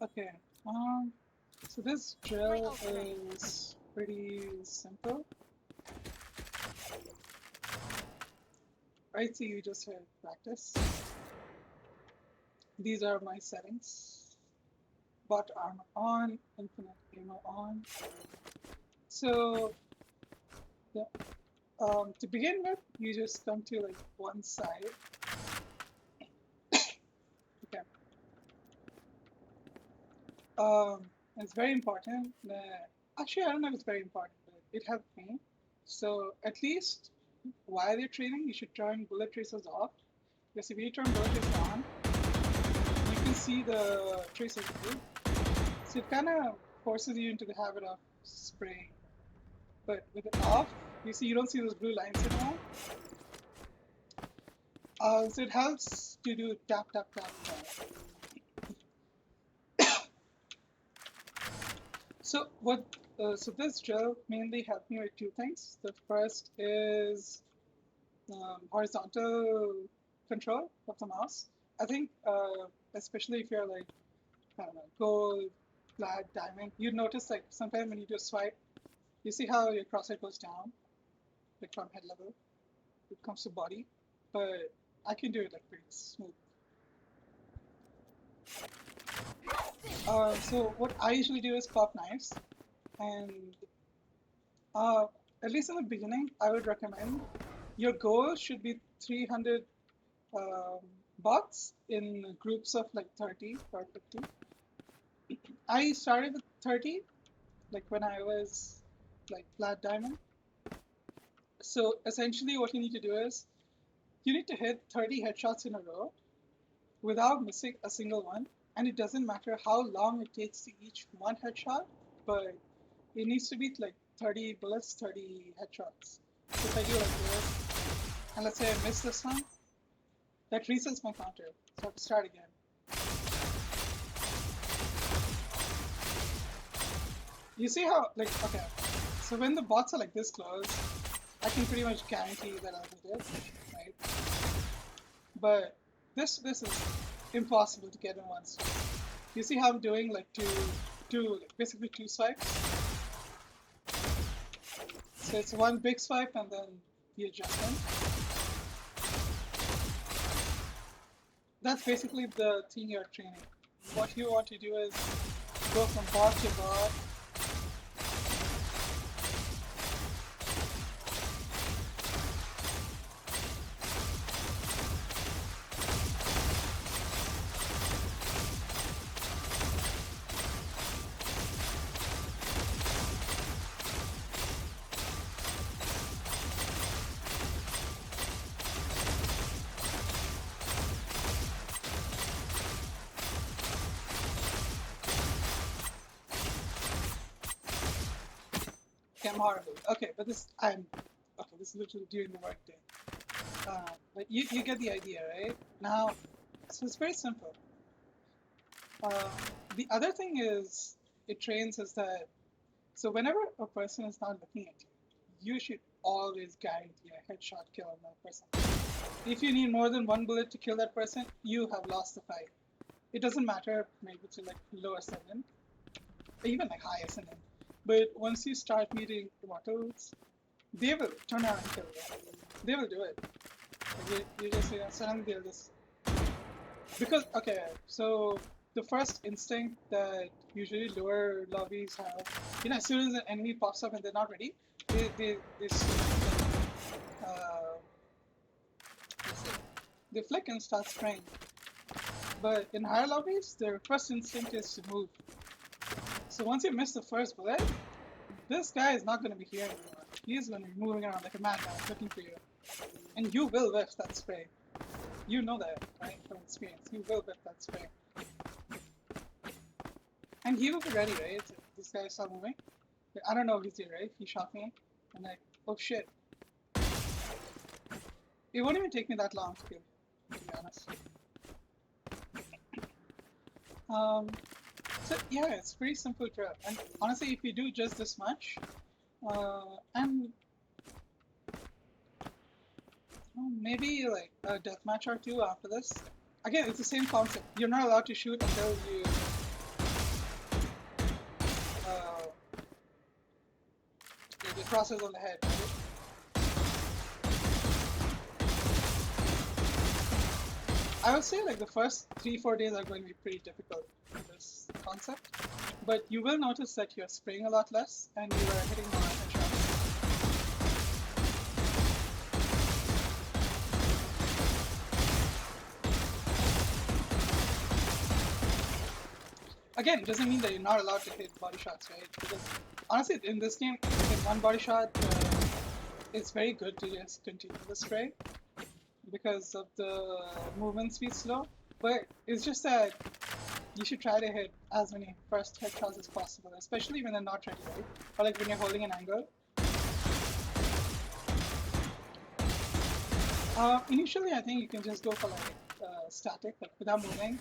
Okay. So this drill is pretty simple. Right, so you just hit practice. These are my settings. Bot armor on, infinite ammo on. So yeah, to begin with, you just come to like one side. Okay. It's very important that actually I don't know if it's very important, but it helped me. So at least while you're training, you should turn bullet tracers off. Because if you turn bullet tracers on, you can see the tracers move. So it kind of forces you into the habit of spraying. But with it off, you see you don't see those blue lines anymore. So it helps to do tap tap tap tap. So what? So this drill mainly helped me with two things. The first is horizontal control of the mouse. I think, especially if you're like, I don't know, gold, flat, diamond, you notice like sometimes when you do a swipe, you see how your crosshair goes down, like from head level, it comes to body, but I can do it like pretty smooth. So what I usually do is pop knives, and uh, at least in the beginning, I would recommend your goal should be 300 um, bots in groups of like 30 or 50. I started with 30, like when I was like flat diamond. So essentially, what you need to do is you need to hit 30 headshots in a row without missing a single one. And it doesn't matter how long it takes to each one headshot, but it needs to be like 30 bullets, 30 headshots. So if I do like this, and let's say I miss this one, that resets my counter. So I have to start again. You see how, like, okay, so when the bots are like this close, I can pretty much guarantee that I'll hit it, right? But this is impossible to get in one swipe. You see how I'm doing like basically two swipes? So it's one big swipe and then the adjustment. That's basically the thing you're training. What you want to do is go from bot to bot. Okay, I'm horrible. Okay, but this this is literally during the workday. But you get the idea, right? Now, so it's very simple. Uh, the other thing is it trains is that so whenever a person is not looking at you, you should always guarantee a headshot kill on that person. If you need more than one bullet to kill that person, you have lost the fight. It doesn't matter maybe to like low SNN, or even like high SNN. But once you start meeting immortals, they will turn around and kill you. They will do it. Like you just suddenly they'll just because okay, so the first instinct that usually lower lobbies have, as soon as an enemy pops up and they're not ready, they uh, they flick and start spraying. But in higher lobbies, their first instinct is to move. So once you miss the first bullet, this guy is not going to be here anymore. He's going to be moving around like a madman looking for you. And you will whiff that spray. You know that, right? From experience. You will whiff that spray. And he will be ready, right? This guy saw moving. I don't know if he's here, right? He shot me. And like, oh shit. It won't even take me that long to kill him, to be honest. So yeah, it's pretty simple drill. And honestly, if you do just this much, and maybe like a deathmatch or two after this. Again, it's the same concept. You're not allowed to shoot until you process on the head, right? I would say like the first 3-4 days are going to be pretty difficult in this concept, but you will notice that you're spraying a lot less and you are hitting more headshots. Again, it doesn't mean that you're not allowed to hit body shots, right? Because honestly, in this game, in one body shot, it's very good to just continue the spray because of the movement speed slow. But it's just that you should try to hit as many first headshots as possible, especially when they're not ready, right? Or like when you're holding an angle. Initially, I think you can just go for like static, like without moving.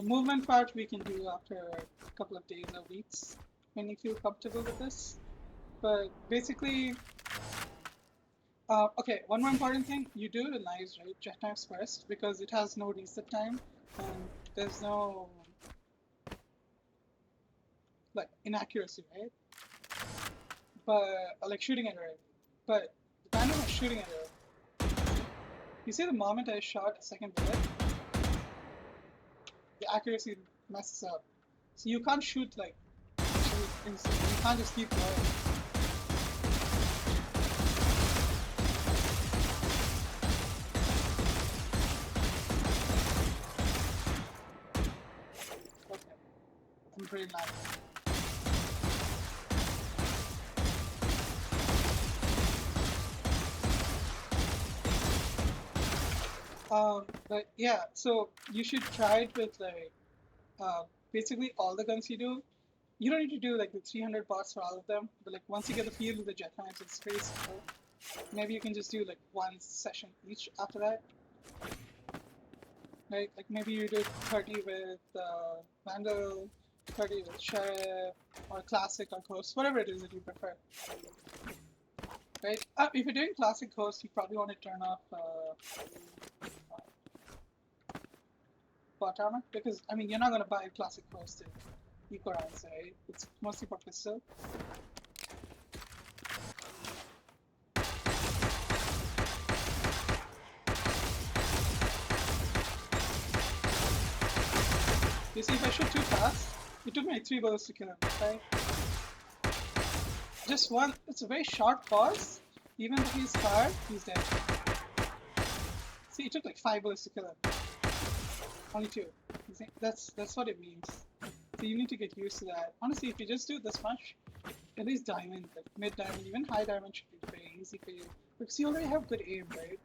Movement part we can do after a couple of days or weeks when you feel comfortable with this. But basically, okay, one more important thing, you do the knives, right? Jet knives first because it has no reset time and there's no like inaccuracy, right? But like shooting error. But the kind of shooting error, you see the moment I shot a second bullet, the accuracy messes up. So you can't shoot like instantly. You can't just keep going. Okay, I'm pretty mad. But yeah, so you should try it with like basically all the guns you do. You don't need to do like the 300 bars for all of them, but like once you get the feel of the jet knives, it's pretty simple. Maybe you can just do like one session each after that. Right? Like maybe you do 30 with Vandal, 30 with Sheriff, or Classic or Ghost, whatever it is that you prefer. Right? If you're doing Classic Ghost, you probably want to turn off bot armor, because I mean you're not going to buy a Classic Ghost in Eco rounds, right? It's mostly for pistol. You see, if I shoot too fast, it took me like 3 bullets to kill him, right? Just one, it's a very short pause. Even though he's fired, he's dead. See, it took like 5 bullets to kill him. Only 2. You see, that's what it means. So you need to get used to that. Honestly, if you just do this much, at least diamond, like mid diamond, even high diamond should be very easy for you. Because you already have good aim, right?